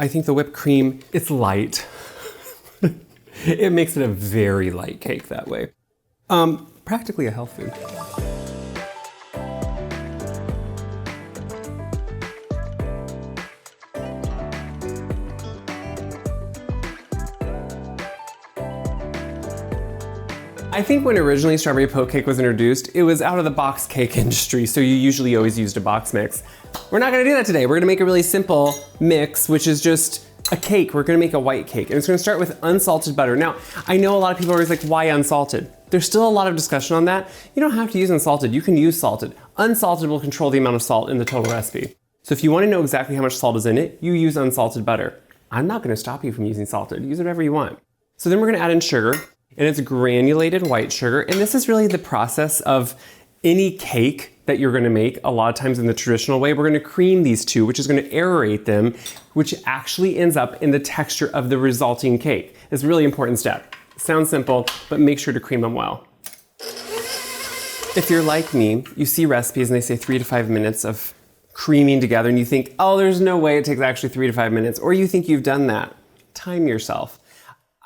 I think the whipped cream, it's light. It makes it a very light cake that way. Practically a health food. I think when originally strawberry poke cake was introduced, it was out of the box cake industry, so you usually always used a box mix. We're not gonna do that today. We're gonna make a really simple mix, which is just a cake. We're gonna make a white cake, and it's gonna start with unsalted butter. Now, I know a lot of people are always like, why unsalted? There's still a lot of discussion on that. You don't have to use unsalted, you can use salted. Unsalted will control the amount of salt in the total recipe. So if you wanna know exactly how much salt is in it, you use unsalted butter. I'm not gonna stop you from using salted, use whatever you want. So then we're gonna add in sugar, and it's granulated white sugar. And this is really the process of any cake that you're gonna make. A lot of times in the traditional way, we're gonna cream these two, which is gonna aerate them, which actually ends up in the texture of the resulting cake. It's a really important step. Sounds simple, but make sure to cream them well. If you're like me, you see recipes and they say 3 to 5 minutes of creaming together and you think, oh, there's no way it takes actually 3 to 5 minutes, or you think you've done that. Time yourself.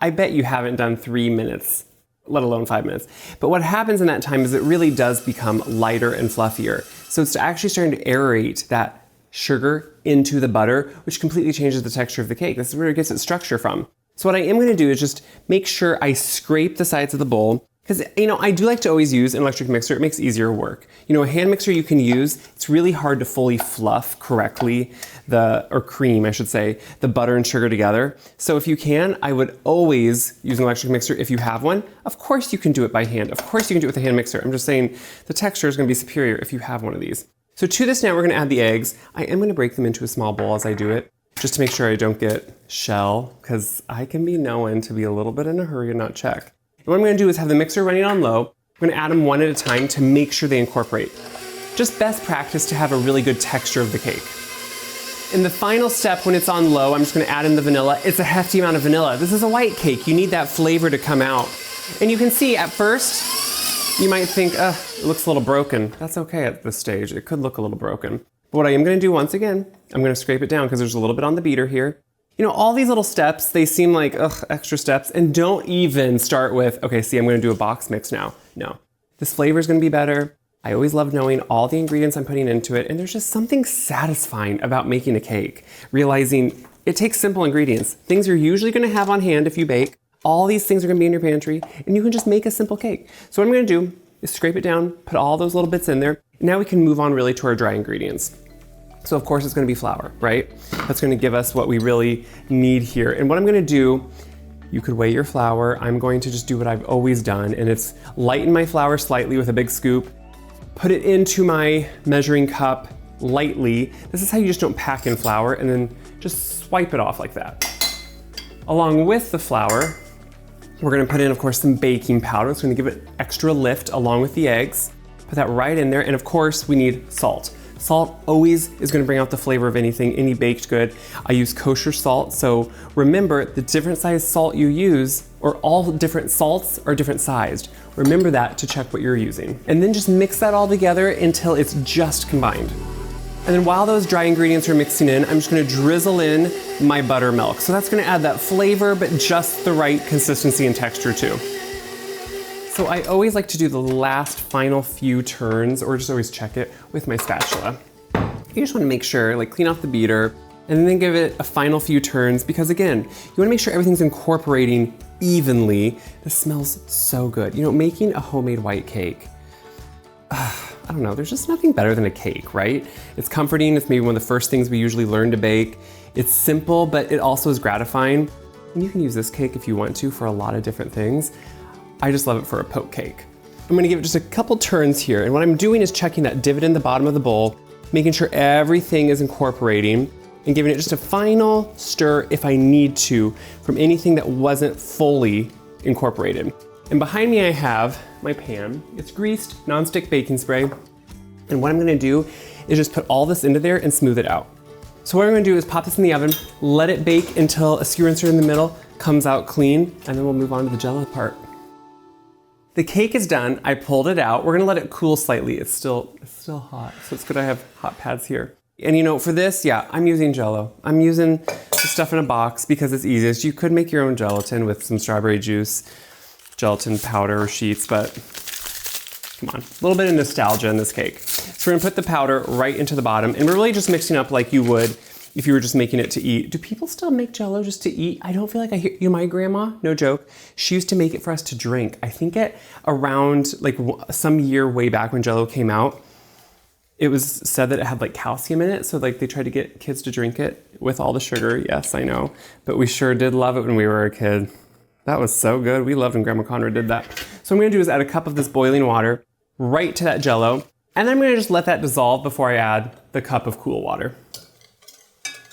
I bet you haven't done 3 minutes, let alone 5 minutes. But what happens in that time is it really does become lighter and fluffier. So it's actually starting to aerate that sugar into the butter, which completely changes the texture of the cake. This is where it gets its structure from. So what I am gonna do is just make sure I scrape the sides of the bowl, because I do like to always use an electric mixer. It makes easier work. A hand mixer you can use. It's really hard to fully fluff correctly or cream, I should say, the butter and sugar together. So if you can, I would always use an electric mixer if you have one. Of course you can do it by hand. Of course you can do it with a hand mixer. I'm just saying the texture is gonna be superior if you have one of these. So to this now we're gonna add the eggs. I am gonna break them into a small bowl as I do it, just to make sure I don't get shell, because I can be known to be a little bit in a hurry and not check. And what I'm gonna do is have the mixer running on low. I'm gonna add them one at a time to make sure they incorporate. Just best practice to have a really good texture of the cake. In the final step, when it's on low, I'm just gonna add in the vanilla. It's a hefty amount of vanilla. This is a white cake. You need that flavor to come out. And you can see at first, you might think, it looks a little broken. That's okay at this stage. It could look a little broken. But what I am gonna do once again, I'm gonna scrape it down because there's a little bit on the beater here. All these little steps, they seem like, extra steps, and don't even start with, okay, see, I'm gonna do a box mix now. No, this flavor is gonna be better. I always love knowing all the ingredients I'm putting into it, and there's just something satisfying about making a cake, realizing it takes simple ingredients. Things you're usually gonna have on hand if you bake. All these things are gonna be in your pantry, and you can just make a simple cake. So what I'm gonna do is scrape it down, put all those little bits in there. Now we can move on really to our dry ingredients. So of course it's gonna be flour, right? That's gonna give us what we really need here. And what I'm gonna do, you could weigh your flour. I'm going to just do what I've always done, and it's lighten my flour slightly with a big scoop, put it into my measuring cup lightly. This is how you just don't pack in flour, and then just swipe it off like that. Along with the flour, we're gonna put in, of course, some baking powder. It's gonna give it extra lift along with the eggs. Put that right in there, and of course we need salt. Salt always is gonna bring out the flavor of anything, any baked good. I use kosher salt, so remember the different size salt you use, or all different salts are different sized. Remember that to check what you're using. And then just mix that all together until it's just combined. And then while those dry ingredients are mixing in, I'm just gonna drizzle in my buttermilk. So that's gonna add that flavor, but just the right consistency and texture too. So I always like to do the last final few turns, or just always check it with my spatula. You just wanna make sure, like clean off the beater, and then give it a final few turns, because again, you wanna make sure everything's incorporating evenly. This smells so good. Making a homemade white cake, I don't know, there's just nothing better than a cake, right? It's comforting, it's maybe one of the first things we usually learn to bake. It's simple, but it also is gratifying. And you can use this cake if you want to for a lot of different things. I just love it for a poke cake. I'm gonna give it just a couple turns here, and what I'm doing is checking that divot in the bottom of the bowl, making sure everything is incorporating, and giving it just a final stir if I need to from anything that wasn't fully incorporated. And behind me I have my pan. It's greased, nonstick baking spray. And what I'm gonna do is just put all this into there and smooth it out. So what I'm gonna do is pop this in the oven, let it bake until a skewer insert in the middle comes out clean, and then we'll move on to the Jello part. The cake is done, I pulled it out. We're gonna let it cool slightly. It's still hot, so it's good I have hot pads here. And you know, for this, yeah, I'm using Jello. I'm using the stuff in a box because it's easiest. You could make your own gelatin with some strawberry juice, gelatin powder or sheets, but come on, a little bit of nostalgia in this cake. So we're gonna put the powder right into the bottom, and we're really just mixing up like you would if you were just making it to eat. Do people still make Jello just to eat? I don't feel like I hear, you know, my grandma, no joke, she used to make it for us to drink. I think at around like some year way back when Jello came out, it was said that it had like calcium in it. So like they tried to get kids to drink it with all the sugar. Yes, I know, but we sure did love it when we were a kid. That was so good. We loved when Grandma Conrad did that. So what I'm gonna do is add a cup of this boiling water right to that Jello. And I'm gonna just let that dissolve before I add the cup of cool water.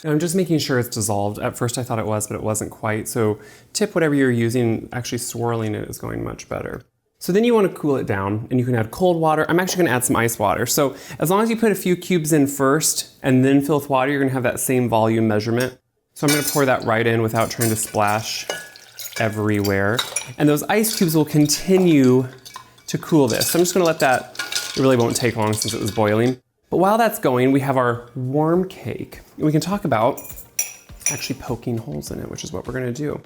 And I'm just making sure it's dissolved. At first I thought it was, but it wasn't quite. So tip whatever you're using, actually swirling it is going much better. So then you want to cool it down, and you can add cold water. I'm actually gonna add some ice water. So as long as you put a few cubes in first and then fill with water, you're gonna have that same volume measurement. So I'm gonna pour that right in without trying to splash everywhere. And those ice cubes will continue to cool this. So I'm just gonna let that, it really won't take long since it was boiling. But while that's going, we have our warm cake. And we can talk about actually poking holes in it, which is what we're gonna do.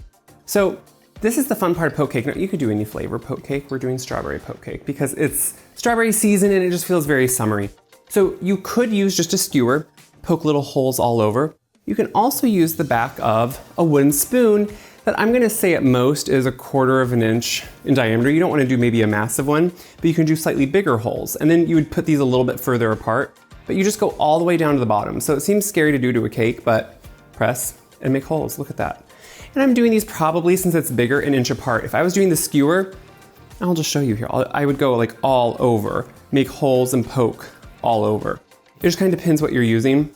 So this is the fun part of poke cake. Now, you could do any flavor poke cake. We're doing strawberry poke cake because it's strawberry season and it just feels very summery. So you could use just a skewer, poke little holes all over. You can also use the back of a wooden spoon that I'm gonna say at most is 1/4 of an inch in diameter. You don't wanna do maybe a massive one, but you can do slightly bigger holes. And then you would put these a little bit further apart, but you just go all the way down to the bottom. So it seems scary to do to a cake, but press and make holes, look at that. And I'm doing these probably, since it's bigger, 1 inch apart. If I was doing the skewer, I'll just show you here. I would go like all over, make holes and poke all over. It just kind of depends what you're using.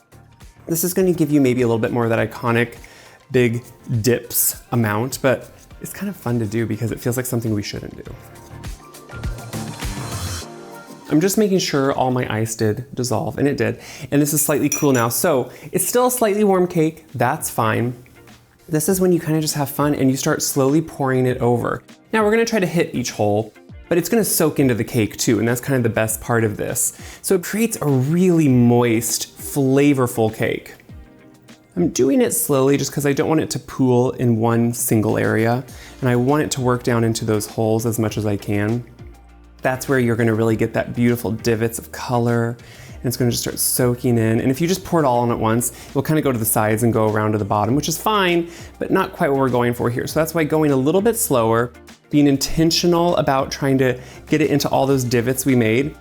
This is gonna give you maybe a little bit more of that iconic big dips amount, but it's kind of fun to do because it feels like something we shouldn't do. I'm just making sure all my ice did dissolve, and it did. And this is slightly cool now. So it's still a slightly warm cake, that's fine. This is when you kind of just have fun and you start slowly pouring it over. Now we're gonna try to hit each hole, but it's gonna soak into the cake too, and that's kind of the best part of this. So it creates a really moist, flavorful cake. I'm doing it slowly just because I don't want it to pool in one single area, and I want it to work down into those holes as much as I can. That's where you're gonna really get that beautiful divots of color, and it's gonna just start soaking in. And if you just pour it all on at once, it will kind of go to the sides and go around to the bottom, which is fine, but not quite what we're going for here. So that's why going a little bit slower, being intentional about trying to get it into all those divots we made,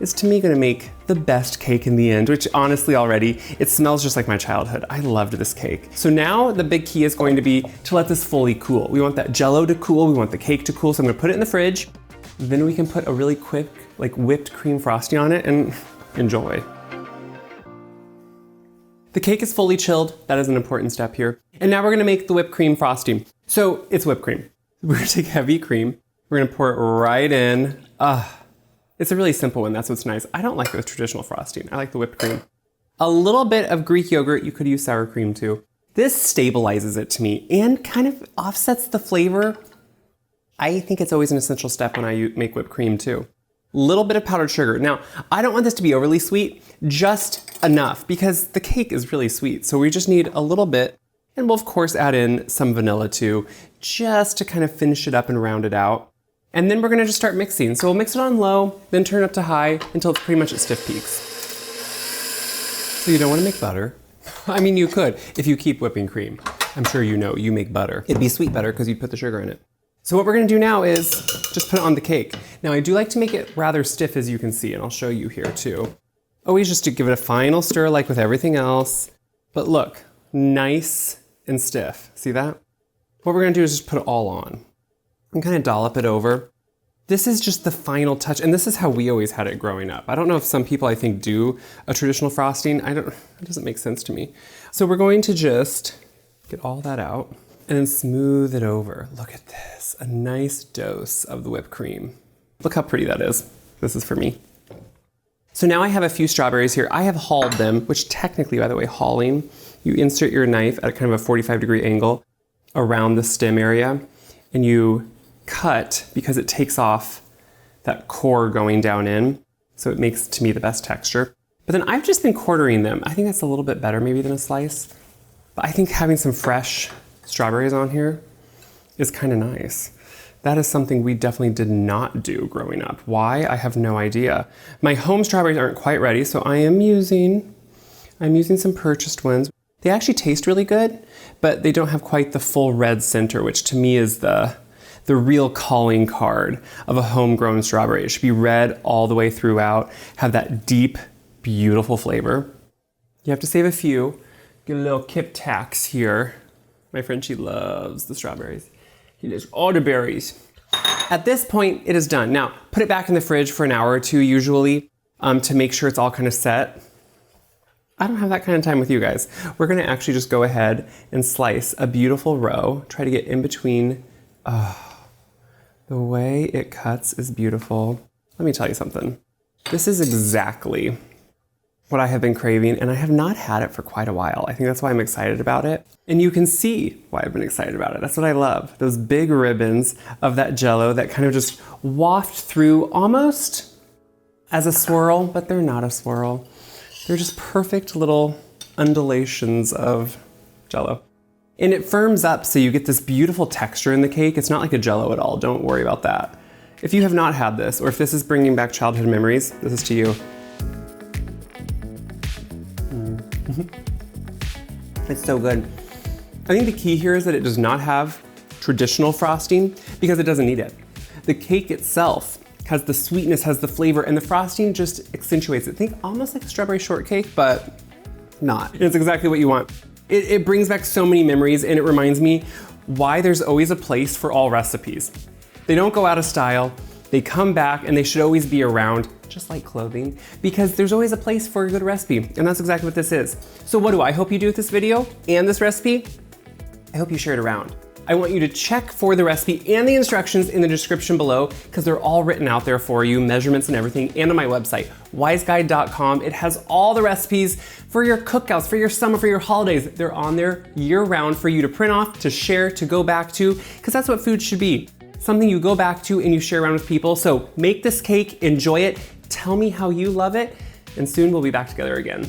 is to me gonna make the best cake in the end, which honestly already, it smells just like my childhood. I loved this cake. So now the big key is going to be to let this fully cool. We want that Jello to cool, we want the cake to cool, so I'm gonna put it in the fridge, then we can put a really quick, like whipped cream frosting on it and enjoy. The cake is fully chilled. That is an important step here. And now we're gonna make the whipped cream frosting. So it's whipped cream. We're gonna take heavy cream. We're gonna pour it right in. It's a really simple one, that's what's nice. I don't like the traditional frosting. I like the whipped cream. A little bit of Greek yogurt, you could use sour cream too. This stabilizes it to me and kind of offsets the flavor. I think it's always an essential step when I make whipped cream too. Little bit of powdered sugar. Now, I don't want this to be overly sweet, just enough, because the cake is really sweet. So we just need a little bit, and we'll of course add in some vanilla too, just to kind of finish it up and round it out. And then we're gonna just start mixing. So we'll mix it on low, then turn it up to high until it's pretty much at stiff peaks. So you don't wanna make butter. I mean, you could, if you keep whipping cream. I'm sure you know, you make butter. It'd be sweet butter because you put the sugar in it. So what we're gonna do now is just put it on the cake. Now I do like to make it rather stiff, as you can see, and I'll show you here too. Always just to give it a final stir like with everything else. But look, nice and stiff. See that? What we're gonna do is just put it all on and kind of dollop it over. This is just the final touch, and this is how we always had it growing up. I don't know if some people I think do a traditional frosting. It doesn't make sense to me. So we're going to just get all that out and then smooth it over. Look at this, a nice dose of the whipped cream. Look how pretty that is. This is for me. So now I have a few strawberries here. I have hulled them, which technically, by the way, hulling, you insert your knife at kind of a 45-degree angle around the stem area, and you cut because it takes off that core going down in. So it makes, to me, the best texture. But then I've just been quartering them. I think that's a little bit better maybe than a slice. But I think having some fresh strawberries on here is kind of nice. That is something we definitely did not do growing up. Why? I have no idea. My home strawberries aren't quite ready, so I'm using some purchased ones. They actually taste really good, but they don't have quite the full red center, which to me is the real calling card of a homegrown strawberry. It should be red all the way throughout, have that deep, beautiful flavor. You have to save a few. Get a little Kip Tax here. My friend, she loves the strawberries. He loves all the berries. At this point, it is done. Now, put it back in the fridge for an hour or two usually to make sure it's all kind of set. I don't have that kind of time with you guys. We're gonna actually just go ahead and slice a beautiful row. Try to get in between. The way it cuts is beautiful. Let me tell you something. This is exactly what I have been craving, and I have not had it for quite a while. I think that's why I'm excited about it. And you can see why I've been excited about it. That's what I love. Those big ribbons of that Jello that kind of just waft through almost as a swirl, but they're not a swirl. They're just perfect little undulations of Jello. And it firms up so you get this beautiful texture in the cake. It's not like a Jello at all. Don't worry about that. If you have not had this, or if this is bringing back childhood memories, this is to you. It's so good. I think the key here is that it does not have traditional frosting because it doesn't need it. The cake itself has the sweetness, has the flavor, and the frosting just accentuates it. Think almost like a strawberry shortcake, but not. It's exactly what you want. It brings back so many memories, and it reminds me why there's always a place for all recipes. They don't go out of style, they come back, and they should always be around, just like clothing, because there's always a place for a good recipe, and that's exactly what this is. So what do I hope you do with this video and this recipe? I hope you share it around. I want you to check for the recipe and the instructions in the description below because they're all written out there for you, measurements and everything, and on my website, wyseguide.com. It has all the recipes for your cookouts, for your summer, for your holidays. They're on there year round for you to print off, to share, to go back to, because that's what food should be. Something you go back to and you share around with people. So make this cake, enjoy it, tell me how you love it, and soon we'll be back together again.